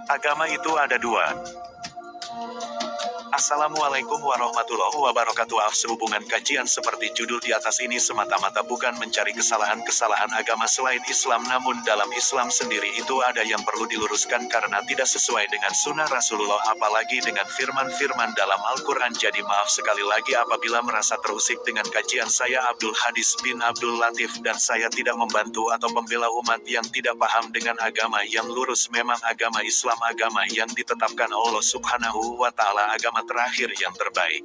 Agama itu ada dua. Assalamualaikum warahmatullahi wabarakatuh. Sehubungan kajian seperti judul di atas ini semata-mata bukan mencari kesalahan-kesalahan agama selain Islam, namun dalam Islam sendiri itu ada yang perlu diluruskan karena tidak sesuai dengan sunnah Rasulullah, apalagi dengan firman-firman dalam Al-Quran. Jadi maaf sekali lagi apabila merasa terusik dengan kajian saya Abdul Hadis bin Abdul Latif, dan saya tidak membantu atau membela umat yang tidak paham dengan agama yang lurus. Memang agama Islam agama yang ditetapkan Allah Subhanahu wa Ta'ala, agama terakhir yang terbaik.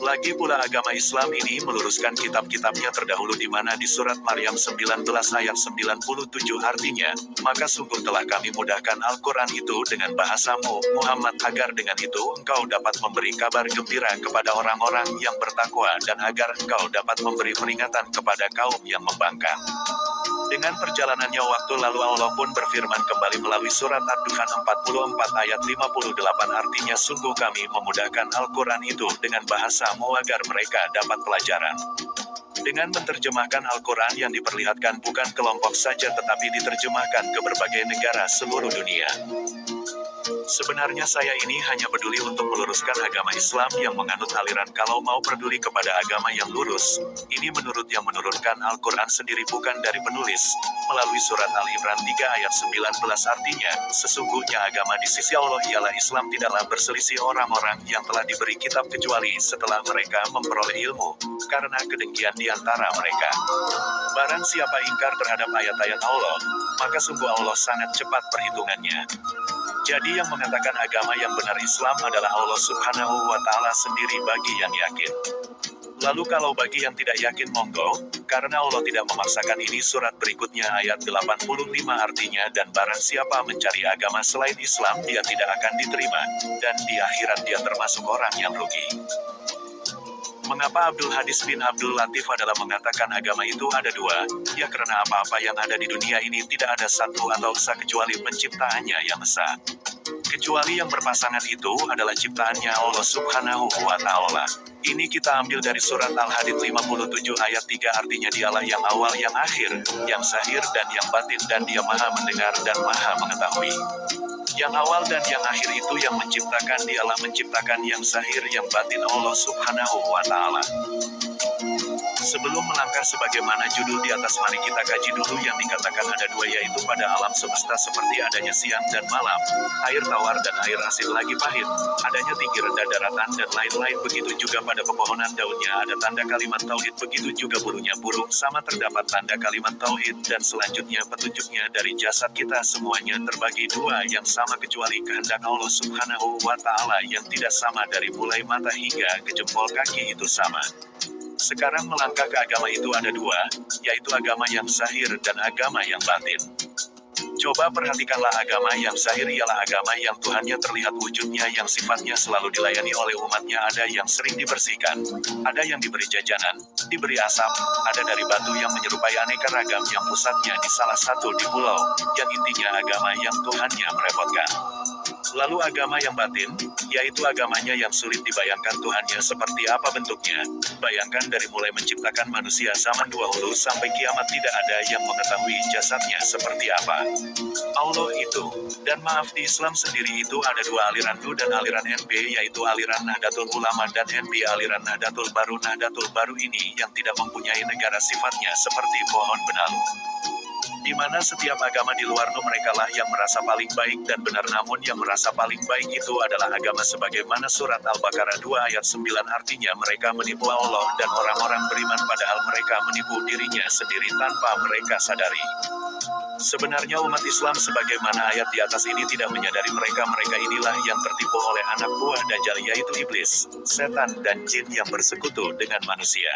Lagi pula agama Islam ini meluruskan kitab-kitabnya terdahulu, di mana di surat Maryam 19 ayat 97 artinya, maka sungguh telah kami mudahkan Al-Quran itu dengan bahasamu, Muhammad, agar dengan itu engkau dapat memberi kabar gembira kepada orang-orang yang bertakwa, dan agar engkau dapat memberi peringatan kepada kaum yang membangkang. Dengan perjalanannya waktu lalu Allah pun berfirman kembali melalui surat Ad-Dukhan 44 ayat 58 artinya, sungguh kami memudahkan Al-Quran itu dengan bahasamu agar mereka dapat pelajaran. Dengan menerjemahkan Al-Quran yang diperlihatkan bukan kelompok saja tetapi diterjemahkan ke berbagai negara seluruh dunia. Sebenarnya saya ini hanya peduli untuk meluruskan agama Islam yang menganut aliran. Kalau mau peduli kepada agama yang lurus, ini menurut yang menurunkan Al-Quran sendiri, bukan dari penulis. Melalui surat Al-Imran 3 ayat 19 artinya, sesungguhnya agama di sisi Allah ialah Islam, tidaklah berselisih orang-orang yang telah diberi kitab kecuali setelah mereka memperoleh ilmu, karena kedengkian di antara mereka. Barang siapa ingkar terhadap ayat-ayat Allah, maka sungguh Allah sangat cepat perhitungannya. Jadi yang mengatakan agama yang benar Islam adalah Allah Subhanahu wa Ta'ala sendiri bagi yang yakin. Lalu kalau bagi yang tidak yakin, monggo, karena Allah tidak memaksakan. Ini surat berikutnya ayat 85 artinya, dan barang siapa mencari agama selain Islam dia tidak akan diterima, dan di akhirat dia termasuk orang yang rugi. Mengapa Abdul Hadis bin Abdul Latif adalah mengatakan agama itu ada dua? Ya karena apa-apa yang ada di dunia ini tidak ada satu atau esa kecuali penciptaannya yang esa. Kecuali yang berpasangan itu adalah ciptaannya Allah Subhanahu wa Ta'ala. Ini kita ambil dari surat Al-Hadid 57 ayat 3 artinya, dialah yang awal yang akhir, yang zahir dan yang batin, dan dia maha mendengar dan maha mengetahui. Yang awal dan yang akhir itu yang menciptakan, dialah menciptakan yang zahir yang batin Allah Subhanahu wa Ta'ala. Sebelum melangkah sebagaimana judul di atas, mari kita kaji dulu yang dikatakan ada dua, yaitu pada alam semesta seperti adanya siang dan malam, air tawar dan air asin lagi pahit, adanya tinggi rendah daratan dan lain-lain. Begitu juga pada pepohonan daunnya ada tanda kalimat tauhid, begitu juga bulunya burung sama terdapat tanda kalimat tauhid, dan selanjutnya petunjuknya dari jasad kita semuanya terbagi dua yang sama kecuali kehendak Allah Subhanahu wa Ta'ala yang tidak sama, dari mulai mata hingga ke jempol kaki itu sama. Sekarang melangkah ke agama itu ada dua, yaitu agama yang zahir dan agama yang batin. Coba perhatikanlah, agama yang zahir ialah agama yang Tuhannya terlihat wujudnya, yang sifatnya selalu dilayani oleh umatnya. Ada yang sering dibersihkan, ada yang diberi jajanan, diberi asap, ada dari batu yang menyerupai aneka ragam yang pusatnya di salah satu di pulau, yang intinya agama yang Tuhannya merepotkan. Lalu agama yang batin, yaitu agamanya yang sulit dibayangkan Tuhannya seperti apa bentuknya. Bayangkan dari mulai menciptakan manusia zaman dahulu sampai kiamat tidak ada yang mengetahui jasadnya seperti apa. Allah itu. Dan maaf, di Islam sendiri itu ada dua aliran, NU dan aliran NB, yaitu aliran Nahdlatul Ulama dan NB aliran Nahdlatul Baru. Nahdlatul Baru ini yang tidak mempunyai negara, sifatnya seperti pohon benalu, di mana setiap agama di luar mereka lah yang merasa paling baik dan benar, namun yang merasa paling baik itu adalah agama sebagaimana surat Al-Baqarah 2 ayat 9 artinya mereka menipu Allah dan orang-orang beriman padahal mereka menipu dirinya sendiri tanpa mereka sadari. Sebenarnya umat Islam sebagaimana ayat di atas ini tidak menyadari mereka inilah yang tertipu oleh anak buah Dajjal, yaitu iblis, setan dan jin yang bersekutu dengan manusia.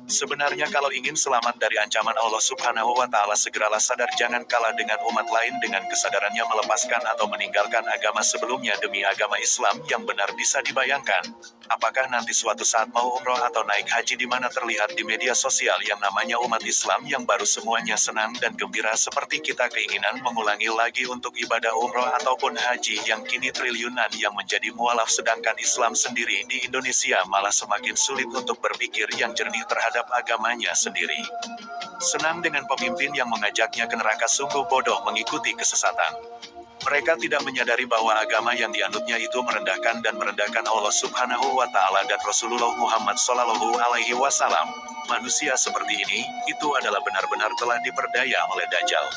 Sebenarnya kalau ingin selamat dari ancaman Allah Subhanahu wa Ta'ala, segeralah sadar, jangan kalah dengan umat lain dengan kesadarannya melepaskan atau meninggalkan agama sebelumnya demi agama Islam yang benar. Bisa dibayangkan, apakah nanti suatu saat mau umroh atau naik haji, di mana terlihat di media sosial yang namanya umat Islam yang baru semuanya senang dan gembira seperti kita, keinginan mengulangi lagi untuk ibadah umroh ataupun haji yang kini triliunan yang menjadi mualaf, sedangkan Islam sendiri di Indonesia malah semakin sulit untuk berpikir yang jernih terhadap agamanya sendiri. Senang dengan pemimpin yang mengajaknya ke neraka, sungguh bodoh mengikuti kesesatan. Mereka tidak menyadari bahwa agama yang dianutnya itu merendahkan Allah Subhanahu wa Ta'ala dan Rasulullah Muhammad Sallallahu Alaihi Wasallam. Manusia seperti ini, itu adalah benar-benar telah diperdaya oleh Dajjal.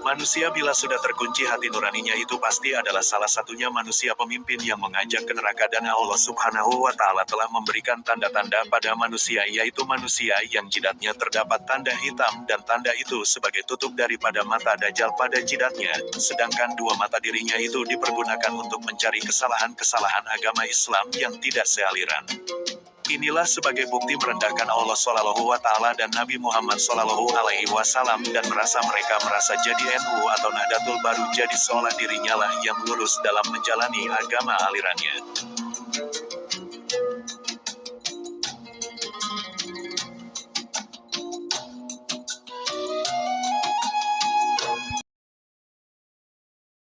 Manusia bila sudah terkunci hati nuraninya itu pasti adalah salah satunya manusia pemimpin yang mengajak ke neraka, dan Allah Subhanahu wa Ta'ala telah memberikan tanda-tanda pada manusia, yaitu manusia yang jidatnya terdapat tanda hitam, dan tanda itu sebagai tutup daripada mata Dajjal pada jidatnya, sedangkan dua mata dirinya itu dipergunakan untuk mencari kesalahan-kesalahan agama Islam yang tidak sealiran. Inilah sebagai bukti merendahkan Allah Shallallahu wa Ta'ala dan Nabi Muhammad Shallallahu Alaihi Wasallam, dan mereka merasa jadi NU atau Nahdlatul Baru, jadi seolah dirinya lah yang lurus dalam menjalani agama alirannya.